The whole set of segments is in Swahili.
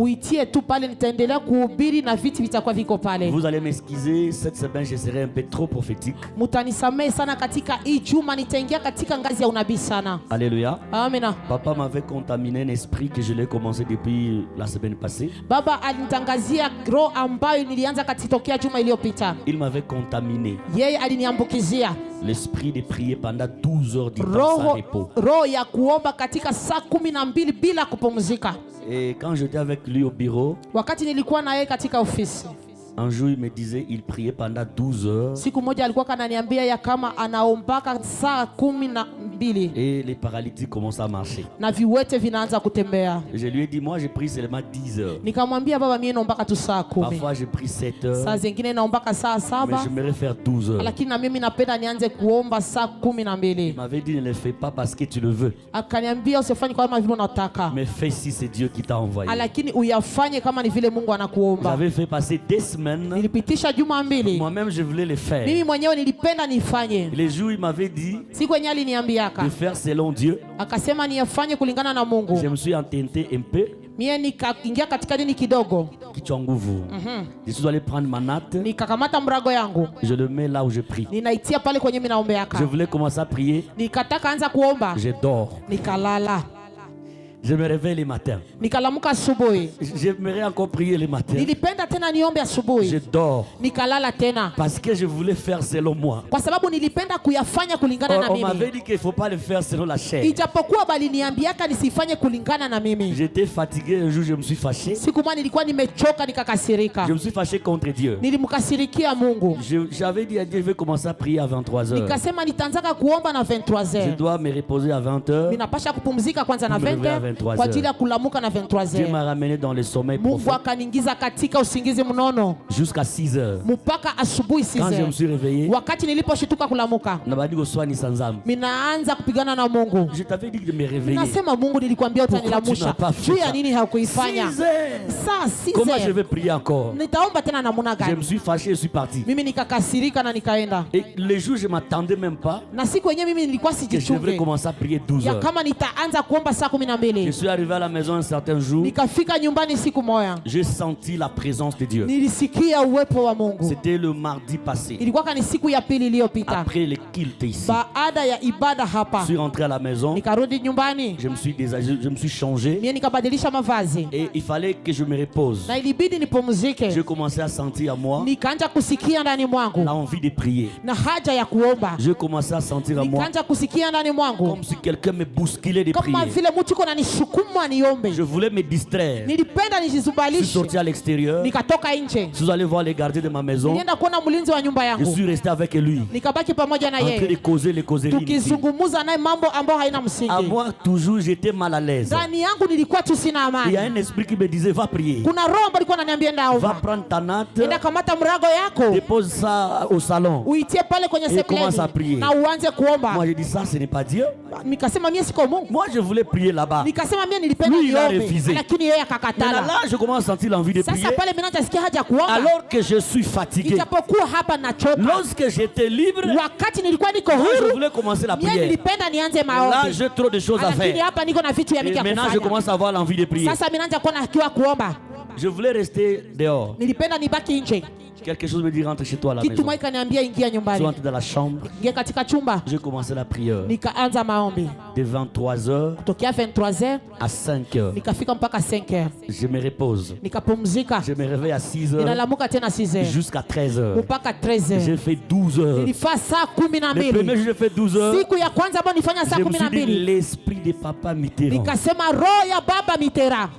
Uitie tu pale nitaendelea kuhubiri na viti vitakuwa viko pale. Vous allez m'excuser, cette semaine je serai un peu trop prophétique. Mutanisamehe sana katika hii juma nitaingia katika ngazi ya unabii sana. Alléluia. Amina. Papa m'avait contaminé un esprit que je l'ai commencé depuis la semaine passée. Baba alinitangazia roho ambayo nilianza katitokea juma iliyopita. Il m'avait contaminé. Yeye aliniambukizia L'esprit de prier pendant 12 heures du temps sans repos. Roho ya kuomba katika saa 12 bila kupumzika. Et quand j'étais avec lui au bureau, Wakati nilikuwa na yeye katika ofisi, un jour il me disait il priait pendant 12 heures. siku moja alikuwa kananiambia ya kama anaombaka saa 12 Et les paralytiques commencent à marcher. na viwete vinaanza kutembea. Je lui ai dit moi je prie seulement 10 heures. Nikamwambia baba, mimi naombaka tu saa 10. Parfois je prie 7 heures. Saa zingine naombaka saa Mais 7, j'aimerais faire 12 heures. lakini na mimi napenda nianze kuomba saa 12. Il m'avait dit ne le fais pas parce que tu le veux. Akaniambia usifanye kama vile unataka, Mais fais si c'est Dieu qui t'a envoyé. lakini uyafanye kama ni vile Mungu anakuomba. J'avais fait passer des semaines. Nilipitisha juma 2. Moi-même je voulais le faire. Mimi mwenyewe nilipenda nifanye. Les jours il m'avait dit Siku yenyewe aliniambiaka, de faire selon Dieu. akasema niyafanye kulingana na Mungu. Je me suis entêté un peu. Mie nikaingia katika dini kidogo. Kichwa nguvu. Je suis allé prendre ma natte. Nikakamata mrago yangu, Je le mets là où je prie. ninaitia pale kwenye mimi naombeaka. Je voulais commencer à prier. Nikataka anza kuomba, Je dors. nikalala. Je me réveille le matin. Nikalamuka asubuhi, J'aimerais encore prier le matin. nilipenda tena niombe Je asubuhi, dors. nikalala tena Parce que je voulais faire selon moi. kwa sababu nilipenda kuyafanya kulingana na On m'avait mimi, dit qu'il ne faut pas le faire selon la chair. ijapokuwa baliniambiaka nisifanye kulingana na mimi. J'étais fatigué, un jour je me suis fâché. Siku moja nilikuwa nimechoka, nikakasirika, Je me suis fâché contre Dieu. nilimkasirikia Mungu. J'avais dit à Dieu, je vais commencer à prier à 23 heures. Nikasema nitaanzaka kuomba na Je 23h. dois me reposer à 20 heures. Ninapasha kupumzika kwanza na Me lever à 20h 23 kwa ajili ya kulamuka na Dieu 23h. m'a ramené dans le sommeil Mungu profond akaniingiza katika usingizi mnono jusqu'à 6 heures. mpaka asubuhi Quand je me 6h. suis réveillé, Wakati niliposhituka kulamuka, Nabadi Goswani Sanzam. minaanza kupigana na Mungu. Je t'avais dit de me réveiller. Nasema Mungu, nilikwambia Pourquoi tu n'as utanilamusha, pas fait juu ya ça? nini haukuifanya? 6 heures. Saa Comment je 6h vais prier encore? nitaomba tena namuna Je me gani? suis fâché et suis parti. Mimi nikakasirika na nikaenda, Et les jours, je ne m'attendais même pas na siku yenyewe mimi nilikuwa que je devrais sijichunge commencer à prier 12 ya heures. kama nitaanza kuomba saa Je 12. suis arrivé à la maison un certain jour. Nikafika nyumbani siku moja, J'ai senti la présence de Dieu. nilisikia uwepo wa Mungu. C'était le mardi passé. Ilikuwa ni siku ya pili iliyopita Après le culte ici. baada ya ibada Je hapa. suis rentré à la maison. Nikarudi nyumbani, Je me suis changé. mie nikabadilisha mavazi Et il fallait que je me repose. na ilibidi Je nipumzike. commençais à sentir à moi Nikaanza kusikia ndani mwangu l'envie de prier. na haja ya kuomba. Je commençais à sentir à moi Nikaanza kusikia ndani mwangu comme si quelqu'un me bousculait de kama prier. vile mtu iko nanisukuma niombe. Je voulais me distraire. Nilipenda Je suis nijizubalishe, sorti à l'extérieur. nikatoka nje, Si vous allez voir les gardiens de ma maison, nilienda kuona mlinzi wa nyumba je yangu, suis resté avec lui. nikabaki pamoja na En train de yeye causer les causeries. inutiles. tukizungumuza naye mambo ambayo haina À msingi. moi, toujours, j'étais mal à l'aise. Ndani yangu nilikuwa tu sina Il y a amani. un esprit qui me disait, va prier. Kuna roho ambayo ilikuwa inaniambia Va ndaomba, prendre ta natte, enda kamata mrago yako dépose ça au salon. uitie pale kwenye Et commence à prier. sebleni na uanze kuomba. Moi, j'ai dit, ça, ce n'est pas Dieu. Nikasema mie siko Mungu. Moi, je voulais prier là-bas. Nikasema mie nilipenda Lui, il a niombe, refusé. lakini yeye Maintenant, akakatala. là, je commence à sentir l'envie de prier. Sasa pale mimi nasikia haja ya kuomba, Alors que je suis fatigué. ijapokuwa hapa nachoka. Lorsque j'étais libre, Wakati nilikuwa niko moi, je huru, voulais commencer la mie prière. nilipenda nianze Là, maombi, j'ai trop de choses à lakini faire. hapa niko na vitu ya Et mingi ya maintenant, je kufanya. commence à avoir l'envie de prier. Sasa mimi naanza kuwa na kiu ya kuomba, Je voulais rester dehors. nilipenda nibaki nje. Quelque chose me dit, rentre chez toi à la Kitu maison. moja kaniambia ingia Je suis nyumbani. rentré dans la chambre. Ingia katika chumba, J'ai commencé la prière. nikaanza maombi De 23h tokea 23h à 5h. nikafika mpaka 5h, Je me repose. nikapumzika, Je me réveille à 6h ninalamuka tena 6h jusqu'à 13h. mpaka 13h. J'ai fait 12 heures. Nilifaa saa Le premier 12. jour, j'ai fait 12 heures. Siku ya kwanza ambayo nilifanya saa Je me suis dit, 12, l'esprit de Papa Mitterrand. nikasema roho ya baba Mitera,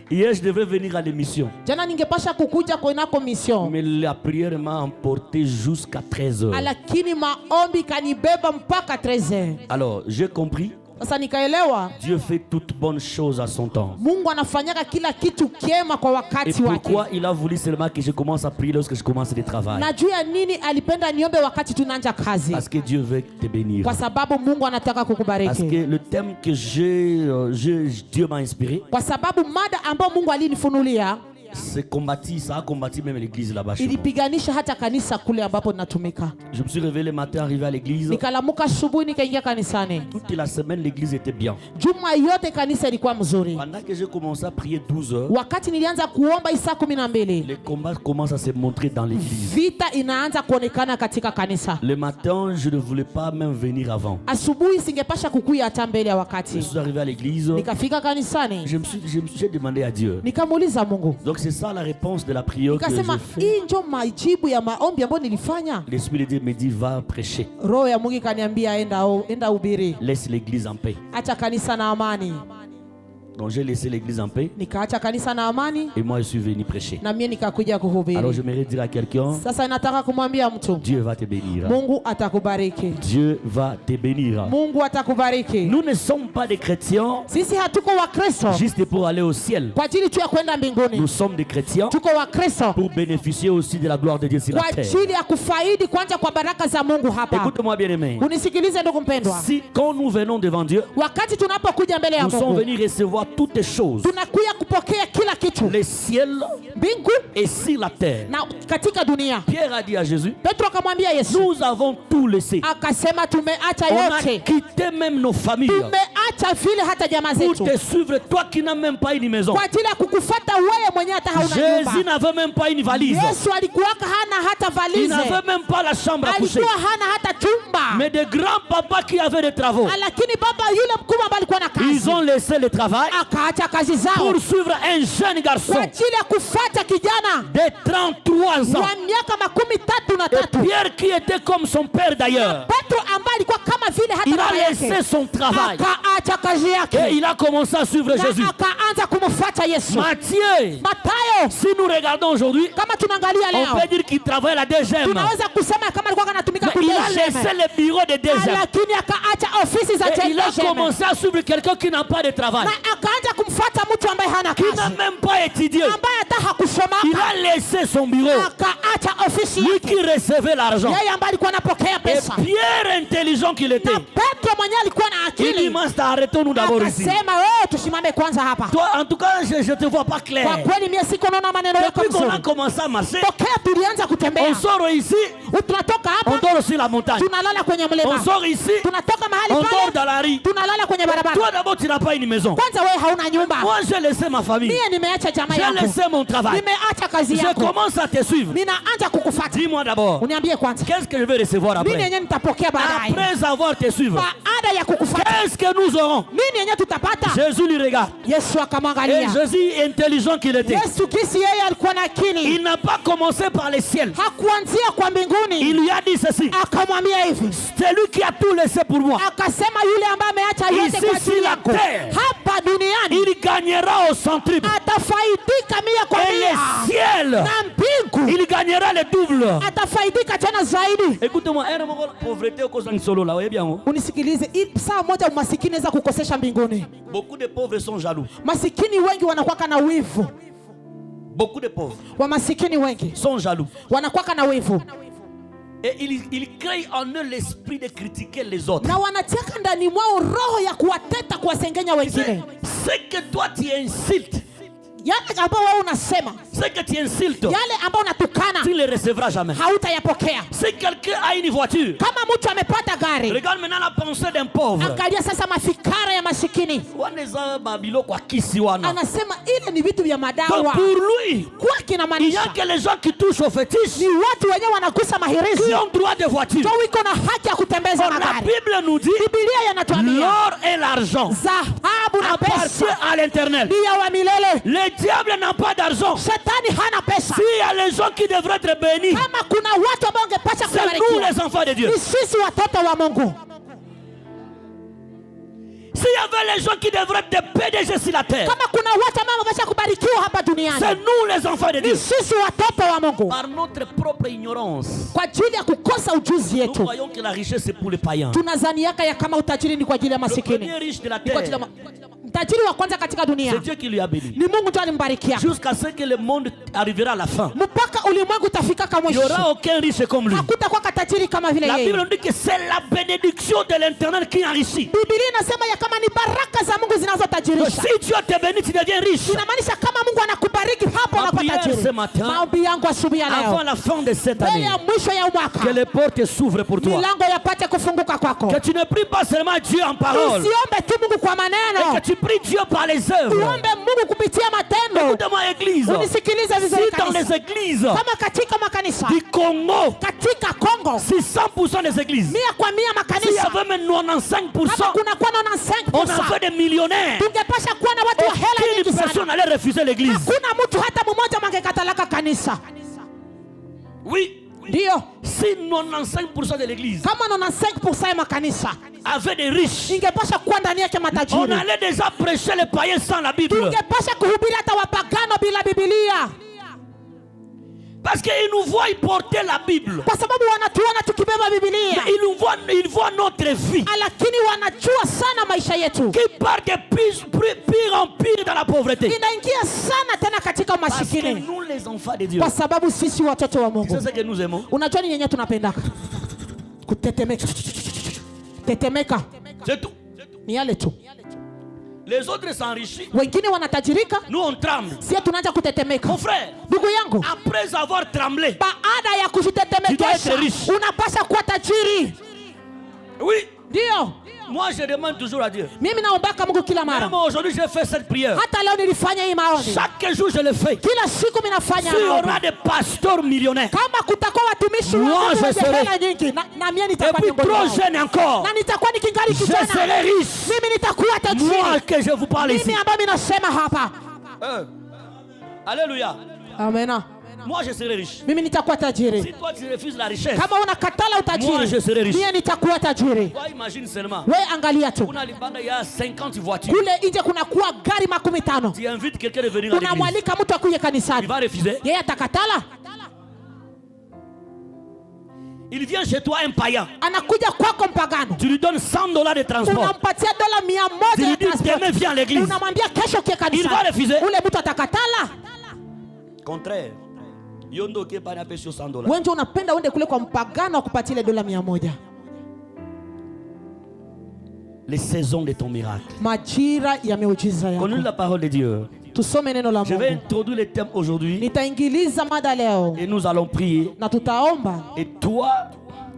Hier, je devais venir à l'émission. jana ningepasha kukuja kwenako mission, Mais la prière m'a emporté jusqu'à 13h. lakini maombi kanibeba mpaka 13h. Alors, j'ai compris. Sasa nikaelewa Dieu fait toutes bonnes choses à son temps. Mungu anafanyaka kila kitu kiema kwa Et wakati wake. pourquoi il a voulu seulement que je commence à prier lorsque je commence le travail? Na juu ya nini alipenda niombe wakati tunaanza kazi? Parce que Dieu veut te bénir. Kwa sababu Mungu anataka Parce kukubariki. que le thème que Dieu m'a inspiré, Kwa sababu mada ambayo Mungu alinifunulia ça a combattu même l'église là-bas. Ilipiganisha hata kanisa kule ambapo natumika. Je me suis réveillé le matin, arrivé à l'église. Nikalamuka asubuhi nikaingia kanisani. Toute la semaine, l'église était bien. Juma yote kanisa ilikuwa mzuri. Pendant que j'ai commencé à prier 12 heures, Wakati nilianza kuomba saa 12, les combats commencent à se montrer dans l'église. Vita inaanza kuonekana katika kanisa. Le matin, je ne voulais pas même venir avant. Asubuhi singepasha kukuya hata mbele ya wakati. Je suis arrivé à l'église. Nikafika kanisani. J'ai demandé à Dieu. Nikamuuliza Mungu. Donc c'est ça la réponse de la prière que j'ai Nikasema hii ndio majibu ya maombi ambayo nilifanya. L'Esprit de Dieu me dit va prêcher. Roho ya Mungu kaniambia enda ubiri. Laisse l'église en paix. Acha kanisa na amani. Donc j'ai laissé l'église en paix. Nikaacha kanisa na amani. Et moi je suis venu prêcher. Na mimi nikakuja kuhubiri. Alors je voudrais dire à quelqu'un. Sasa nataka kumwambia mtu. Dieu va te bénir. Mungu atakubariki. Dieu va te bénir. Mungu atakubariki. Nous ne sommes pas des chrétiens. Sisi hatuko wa Kristo. Juste pour aller au ciel. Kwa ajili tu ya kwenda mbinguni. Nous sommes des chrétiens. Tuko wa Kristo. Pour bénéficier aussi de la gloire de Dieu sur la terre. Kwa ajili ya kufaidi kwanza kwa baraka za Mungu hapa. Écoute-moi bien aimé. Unisikilize ndugu mpendwa. Si quand nous venons devant Dieu, wakati tunapokuja mbele ya Mungu, nous sommes venus recevoir toutes les choses. Tunakuja kupokea kila kitu. Le ciel, mbingu et sur la terre. Na katika dunia. Pierre a dit à Jésus, Petro akamwambia Yesu, nous avons tout laissé. Akasema tumeacha yote. On a quitté même nos familles. Tumeacha vile hata jamaa zetu. Pour te suivre, toi qui n'as même pas une maison. Kwa ajili ya kukufuata wewe mwenyewe hata hauna nyumba. Jésus n'avait même pas une valise. Yesu alikuwa hana hata valise. Il n'avait même pas la chambre à coucher. Alikuwa hana hata chumba. Mais des grands papas qui avaient des travaux. Lakini baba yule mkubwa ambaye alikuwa na kazi. Ils ont laissé le travail. Akaacha kazi zao. Pour suivre un jeune garçon. Kwa ajili ya kufuata kijana de 33 ans. Wa miaka 33. Et Pierre qui était comme son père d'ailleurs. Petro ambaye alikuwa kama vile hata il a laissé son travail. Akaacha kazi yake. Et il a commencé à suivre Jésus. Akaanza kumfuata Yesu. Matthieu. Si nous regardons aujourd'hui, kama tunaangalia leo, on peut dire qu'il travaille à DGM. Tunaweza kusema kama alikuwa anatumika kwa DGM. Il a laissé le bureau de DGM. Lakini akaacha ofisi za DGM. Il a commencé à suivre quelqu'un qui n'a pas de travail. Na akaanza kumfuata mtu ambaye hana kazi. Qui n'a même pas étudié. Ambaye hata hakusoma. Il a laissé son bureau. Akaacha ofisi yake. Lui qui recevait l'argent. Yeye ambaye alikuwa anapokea pesa. Et Pierre intelligent qu'il était. Na Petro mwenyewe alikuwa na akili. Il dit Master, arrêtons-nous d'abord ici. Akasema tusimame kwanza hapa. Toi en tout cas je te vois pas clair. Kwa kweli mimi siko naona maneno yako vizuri. Depuis qu'on a commencé à marcher. Tokea tulianza kutembea. On sort ici. Tunatoka hapa. On dort sur la montagne. Tunalala kwenye mlima. On sort ici. Tunatoka mahali pale. On dort dans la rue. Tunalala kwenye barabara. Toi d'abord tu n'as pas une maison. Kwanza wewe hauna nyumba. Moi j'ai laissé ma famille. Mimi nimeacha jamaa yangu. J'ai laissé mon travail. Nimeacha kazi yako. Je commence à te suivre. Ninaanza kukufuata. Dis-moi d'abord. Uniambie kwanza. Qu'est-ce que je vais recevoir après? Mimi yenyewe nitapokea baadaye. Après avoir te suivre. Baada ya kukufuata. Qu'est-ce que nous aurons? Mimi yenyewe tutapata. Jésus lui regarde. Yesu akamwangalia. Et Jésus intelligent qu'il était. Yesu kisi yeye alikuwa na akili. Il n'a pas commencé par les ciels. Hakuanzia kwa mbinguni. Il lui a dit ceci. Akamwambia hivi. C'est lui qui a tout laissé pour moi. Akasema yule ambaye ameacha yote kwa ajili yako. Hapa duniani. Il gagnera au centuple. Atafaidika mia kwa mia. Et le ciel. Na mbingu. Il gagnera le double. Atafaidika tena zaidi. Écoute-moi, pauvreté au cause solo là, oui bien. Unisikilize, saa moja umasikini inaweza kukosesha mbinguni. Beaucoup de pauvres sont jaloux. Masikini wengi wanakuwa na wivu. Beaucoup de pauvres. Wa masikini wengi sont jaloux. Wanakuwa na wivu. Et il crée en eux l'esprit de critiquer les autres. Na wanatiaka ndani mwao roho ya kuwateta, kuwasengenya wengine. C'est que toi tu insultes. Yale ambao wewe unasema, c'est que tu insultes, yale ambao unatukana, tu ne les recevras jamais. Hautayapokea. Si quelqu'un a une voiture, kama mtu amepata gari, regarde maintenant la pensée d'un pauvre. Angalia sasa mafikara ya masikini. Anasema ile ni vitu vya madawa. Donc pour lui, kwa kina maanisha, il y a que les gens qui touchent au fétiche, ni watu wenyewe wanagusa mahirizi, qui ont droit de voiture. Ndio wiko na haki ya kutembeza magari. La Bible nous dit, Biblia yanatuambia, l'or et l'argent dhahabu na pesa à l'Éternel. Ni ya wa milele. Le diable n'a pas d'argent. Shetani hana pesa. S'il y a les gens qui devraient être bénis, kama kuna watu ambao wangepaswa kubarikiwa, c'est nous les enfants de Dieu. Ni sisi watoto wa Mungu. S'il y avait les gens qui devraient être PDG sur la terre, kama kuna watu ambao wangepaswa kubarikiwa hapa duniani, c'est nous les enfants de Dieu. Ni sisi watoto wa Mungu. Par notre propre ignorance, kwa ajili ya kukosa ujuzi yetu, nous croyons que la richesse c'est pour les païens. Tunazaniaka ya kama utajiri ni kwa ajili ya masikini. Le premier riche de la terre, mtajiri wa kwanza katika dunia, c'est Dieu qui lui a béni. Ni Mungu tu alimbarikia. Jusqu'à ce que le monde arrivera à la fin. Mpaka ulimwengu utafika kama mwisho. Il n'y aura aucun riche comme lui. Hakutakuwa tajiri kama vile yeye. La Bible nous dit que c'est la bénédiction de l'Éternel qui enrichit. Biblia inasema ya kama ni baraka za Mungu zinazotajirisha. Si Dieu te bénit, tu deviens riche. Inamaanisha kama Mungu anakubariki hapa hapo Ma unakuwa prière tajiri. ce matin, Maombi yangu asubuhi ya avant leo, la fin de cette mbele année, ya mwisho ya que mwaka, les portes s'ouvrent pour toi. milango yapate kufunguka kwako. Que tu ne pries pas seulement Dieu en parole, Usiombe tu Mungu kwa mais maneno, que tu pries Dieu par les œuvres. uombe Mungu kupitia matendo. Écoute-moi, église. Unisikilize vizuri Si dans kanisa. les églises Kama katika makanisa du Congo, katika Kongo, si 100% des églises, 100% s'il y makanisa, avait même 95%, kama kunakuwa na on 95%, avait des millionnaires. tungepasha kuwa na watu wa hela Aucune nyingi sana. personne allait refuser l'église. Hakuna mtu hata mmoja mwangekatalaka kanisa. Oui. Ndio, Si 95% de l'église kama 95% ya makanisa avait des riches, ingepasha kuwa ndani yake on matajiri, allait déjà prêcher les païens sans la Bible. tungepasha kuhubiri hata wapagano bila Biblia, Parce qu'ils nous voient porter la Bible. kwa sababu wanatuona tukibeba Biblia, Ils voient notre vie lakini wanajua sana maisha yetu qui part de pire en pire dans la pauvreté. inaingia sana tena katika Parce que umasikini, nous, les enfants de Dieu, kwa sababu sisi watoto wa Mungu, c'est ce que nous aimons. unajua ni yenyewe tunapendaka kutetemeka, tetemeka C'est tout. ni yale tu. Les autres s'enrichissent. Wengine wanatajirika, Nous, on tremble. sie tunaanza kutetemeka. Mon frère, Ndugu yangu, après avoir tremblé, baada ya Tu dois kujitetemekesha être riche. unapasha kuwa tajiri. oui, Ndio moi je demande toujours à Dieu. mimi naombaka Mungu kila mara, Même aujourd'hui, j'ai fait cette prière. hata leo nilifanya hii maombi, Chaque jour, je le fais. kila siku minafanya S'il y maombi. aura des pasteurs millionnaires, Kama kutakuwa watumishi Moi, wa Mungu je wenye serai. hela nyingi, na mimi et nitakuwa puis miongoni trop mwao, jeunes encore, na nitakuwa nikingali je kijana, serai riche. mimi nitakuwa Moi tajiri. que je vous parle ici. Mimi ambayo minasema hapa, Alléluia. amena, Moi je serai riche. mimi nitakuwa tajiri. Si toi tu refuses la richesse, Kama unakatala Moi, je serai utajiri, riche. mimi nitakuwa tajiri. toi imagine seulement. We angalia tu, On a Libanda, il y a 50 voitures. kule nje kunakuwa gari 15, Tu invites quelqu'un de venir à l'église. unamwalika mtu akuye Il kanisani, va refuser. yeye atakatala. Il vient chez toi un païen. Anakuja kwako mpagano, Tu lui donnes $100 de transport. unampatia dola 100 Tu ya lui dis demain transport, viens à l'église. unamwambia kesho kie Il va kanisani, refuser. ule mtu atakatala. Contraire. Yondo ke bana pesho $100. Wenje unapenda uende kule kwa mpagano akupatie ile dola 100. Les saisons de ton miracle. Majira ya miujiza yako. Connais la parole de Dieu. Tusome neno la Je vais Mungu. introduire le thème aujourd'hui Nitaingiliza mada leo et nous allons prier. na tutaomba, Et toi,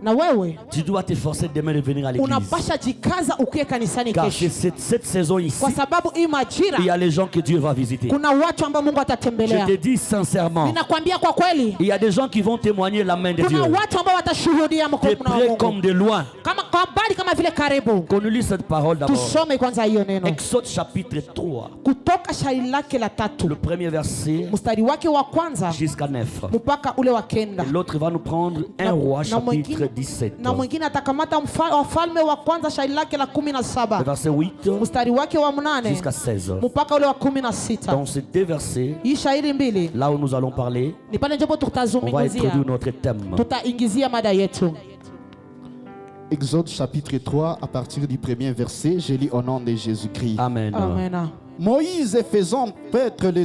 na wewe tu dois t'efforcer demain de venir à l'église. unapasha jikaza ukuye kanisani Car kesho, cette saison ici, kwa sababu hii majira il y a les gens que Dieu va visiter. kuna watu ambao Mungu Je atatembelea. te dis sincèrement, Ninakwambia kwa kweli, il y a des gens qui vont témoigner la main de Dieu. kuna watu ambao watashuhudia De mkono wa près comme Mungu, de loin. kama kwa mbali kama vile karibu. Qu'on lit cette parole d'abord. Tusome kwanza hiyo neno Exode chapitre 3, Kutoka shairi lake la 3 le premier verset mstari wake wa kwanza jusqu'à 9. mpaka ule wa kenda. Et l'autre va nous prendre 1 Na- roi na chapitre mwingine- 17. na mwingine atakamata Wafalme wa kwanza shairi lake la Le 17 verset 8 mstari wake wa 8 jusqu'à 16. mpaka ule wa 16. Dans ces deux versets, Hii shairi mbili là où nous allons parler, ni pale ndipo on va tutazungumzia, introduire notre thème. tutaingizia mada yetu. Exode chapitre 3, à partir du premier verset, je lis au nom de Jésus-Christ. Amen. Amen. Moïse faisant paître le